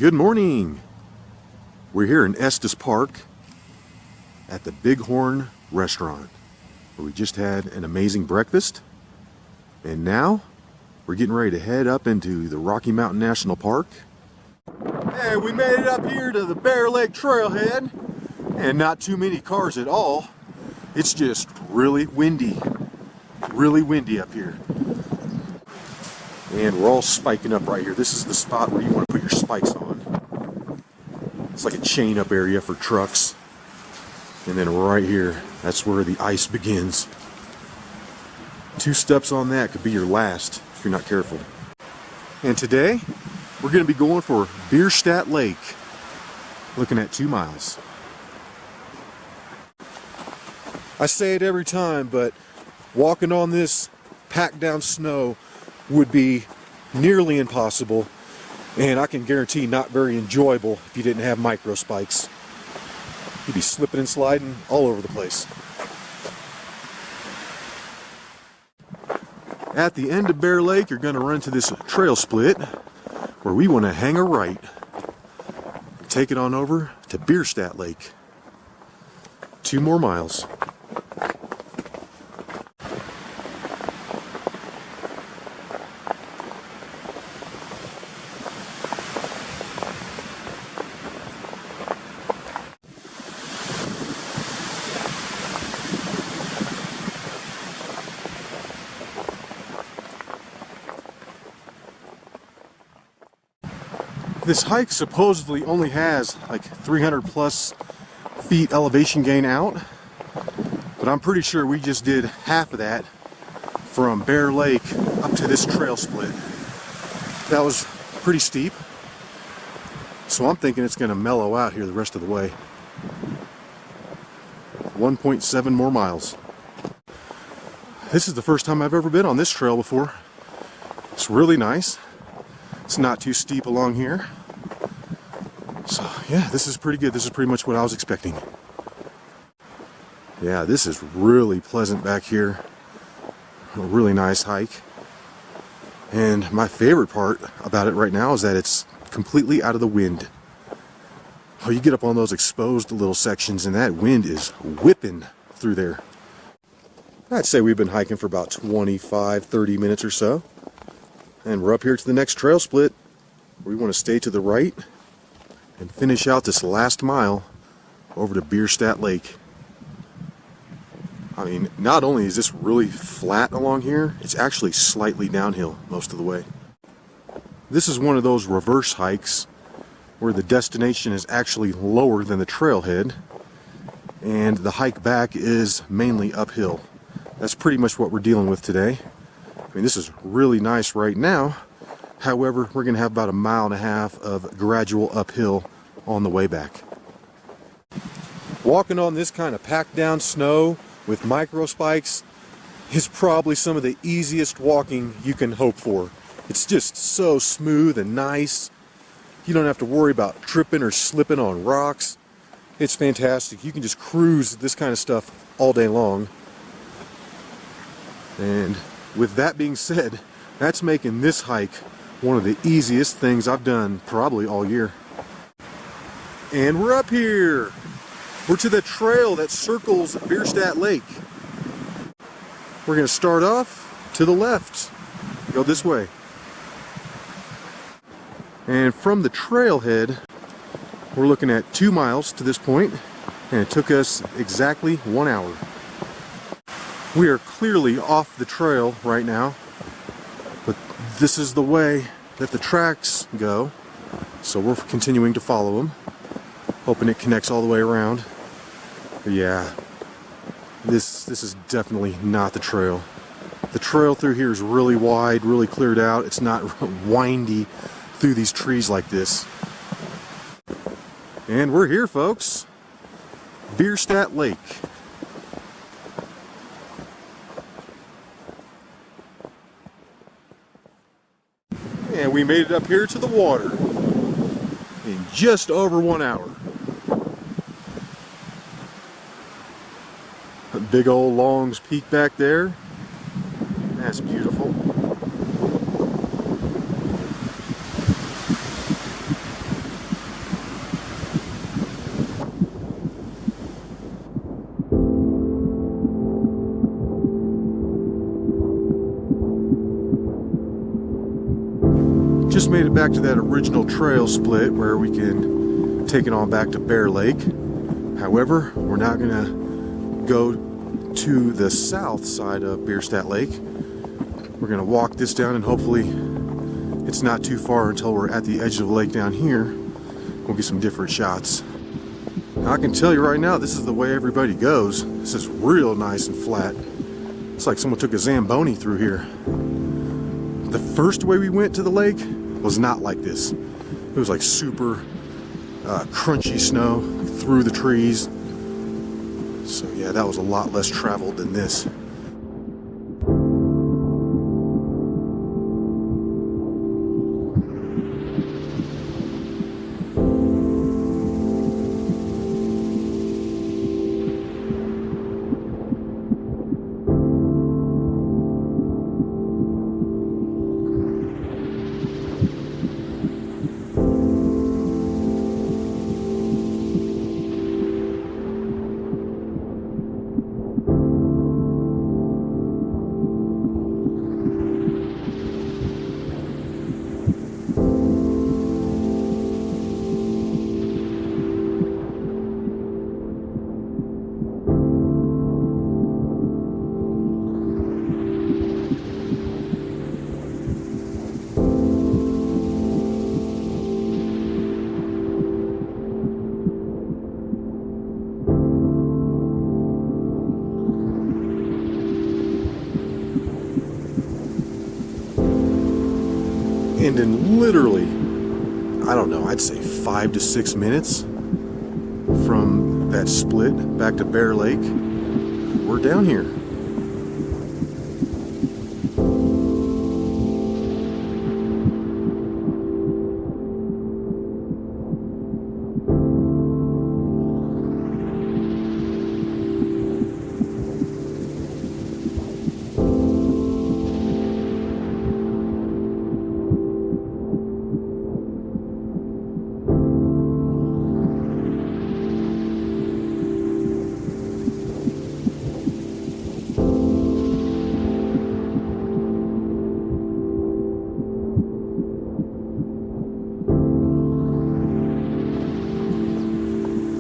Good morning. We're here in Estes Park at the Bighorn restaurant where we just had an amazing breakfast, and now we're getting ready to head up into the Rocky Mountain National Park. Hey, we made it up here to the Bear Lake Trailhead, and not too many cars at all. It's just really windy up here. And we're all spiking up right here. This is the spot where you want to put your spikes on. It's like a chain up area for trucks. And then right here, that's where the ice begins. 2 steps on that could be your last if you're not careful. And today, we're going to be going for Bierstadt Lake, looking at 2 miles. I say it every time, but walking on this packed down snow would be nearly impossible, and I can guarantee not very enjoyable if you didn't have micro spikes. You'd be slipping and sliding all over the place. At the end of Bear Lake, you're going to run into this trail split where we want to hang a right, take it on over to Bierstadt Lake. 2 more miles. This hike supposedly only has like 300 plus feet elevation gain out, but I'm pretty sure we just did half of that from Bear Lake up to this trail split. That was pretty steep, so I'm thinking it's going to mellow out here the rest of the way. 1.7 more miles. This is the first time I've ever been on this trail before. It's really nice. It's not too steep along here. So yeah, this is pretty good. This is pretty much what I was expecting. Yeah, this is really pleasant back here. A really nice hike. And my favorite part about it right now is that it's completely out of the wind. Oh, you get up on those exposed little sections and that wind is whipping through there. I'd say we've been hiking for about 25-30 minutes or so. And we're up here to the next trail split. We want to stay to the right and finish out this last mile over to Bierstadt Lake. I mean, not only is this really flat along here, it's actually slightly downhill most of the way. This is one of those reverse hikes where the destination is actually lower than the trailhead and the hike back is mainly uphill. That's pretty much what we're dealing with today. I mean, this is really nice right now. However, we're going to have about 1.5 miles of gradual uphill on the way back. Walking on this kind of packed down snow with micro spikes is probably some of the easiest walking you can hope for. It's just so smooth and nice. You don't have to worry about tripping or slipping on rocks. It's fantastic. You can just cruise this kind of stuff all day long. And with that being said, that's making this hike one of the easiest things I've done probably all year. And we're up here. We're to the trail that circles Bierstadt Lake. We're going to start off to the left. Go this way. And from the trailhead, we're looking at 2 miles to this point, and it took us exactly 1 hour. We are clearly off the trail right now, but this is the way that the tracks go, so we're continuing to follow them, hoping it connects all the way around. But yeah, this is definitely not the trail. The trail through here is really wide, really cleared out. It's not windy through these trees like this. And we're here, folks. Bierstadt Lake. And we made it up here to the water in just over 1 hour. A big old Longs Peak back there. That's beautiful. just made it back to that original trail split where we can take it on back to Bear Lake. However, we're not gonna go to the south side of Bierstadt Lake. We're gonna walk this down, and hopefully it's not too far until we're at the edge of the lake down here. We'll get some different shots. Now, I can tell you right now, this is the way everybody goes. This is real nice and flat. It's like someone took a Zamboni through here. The first way we went to the lake was not like this. It was like super crunchy snow through the trees. So yeah, that was a lot less traveled than this. And in literally, I don't know, I'd say 5 to 6 minutes from that split back to Bear Lake, we're down here.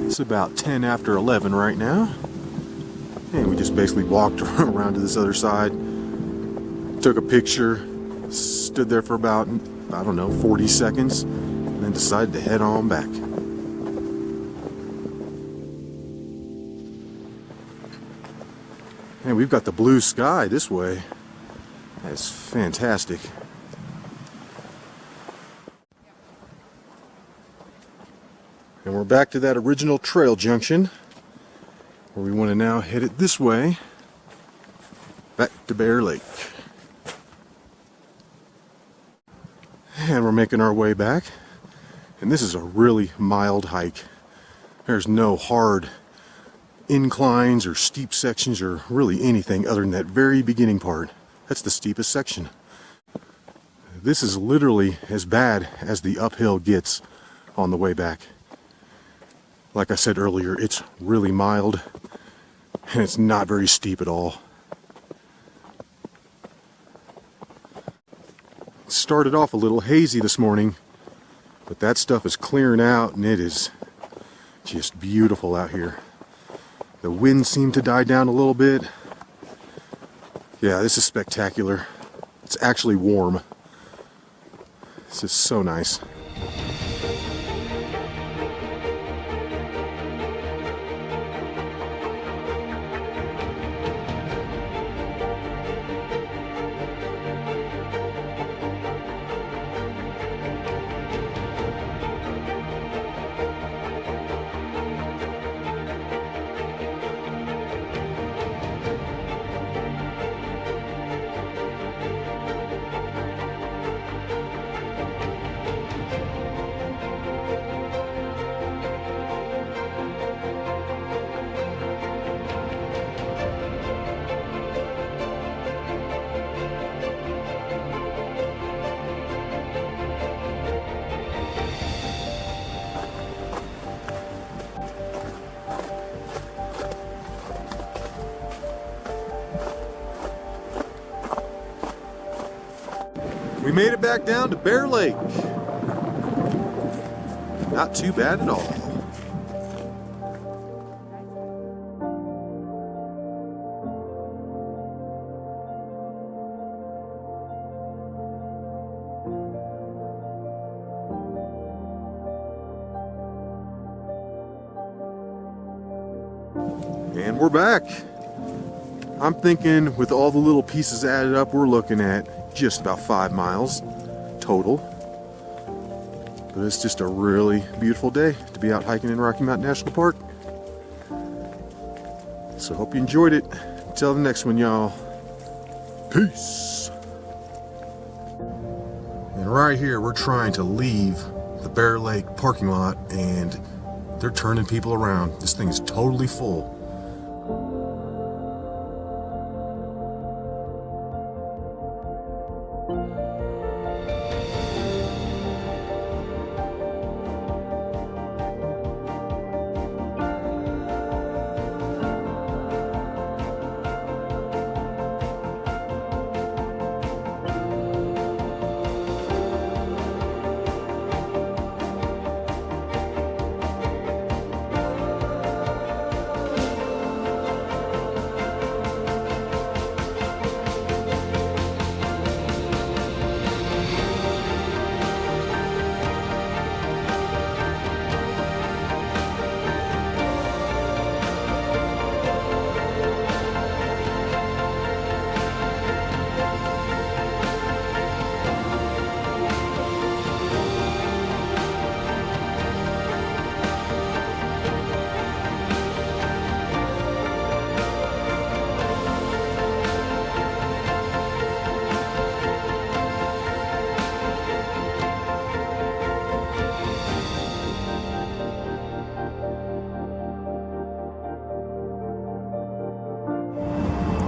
It's about 10 after 11 right now, and we just basically walked around to this other side, took a picture, stood there for about, I don't know, 40 seconds, and then decided to head on back. And we've got the blue sky this way. That's fantastic. And we're back to that original trail junction where we want to now head it this way back to Bear Lake. And we're making our way back, and this is a really mild hike. There's no hard inclines or steep sections or really anything other than that very beginning part. That's the steepest section. This is literally as bad as the uphill gets on the way back. Like I said earlier, it's really mild and it's not very steep at all. It started off a little hazy this morning, but that stuff is clearing out and it is just beautiful out here. The wind seemed to die down a little bit. Yeah, this is spectacular. It's actually warm. This is so nice. We made it back down to Bear Lake. Not too bad at all. And we're back. I'm thinking with all the little pieces added up, we're looking at just about 5 miles total. But it's just a really beautiful day to be out hiking in Rocky Mountain National Park. So hope you enjoyed it. Until the next one, y'all. Peace. And right here, we're trying to leave the Bear Lake parking lot, and they're turning people around. This thing is totally full.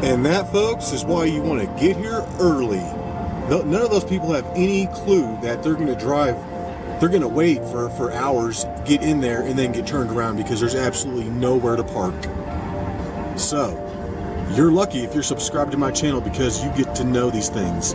And that, folks, is why you want to get here early. None of those people have any clue that they're going to drive. They're going to wait for hours, get in there, and then get turned around because there's absolutely nowhere to park. So, you're lucky if you're subscribed to my channel because you get to know these things.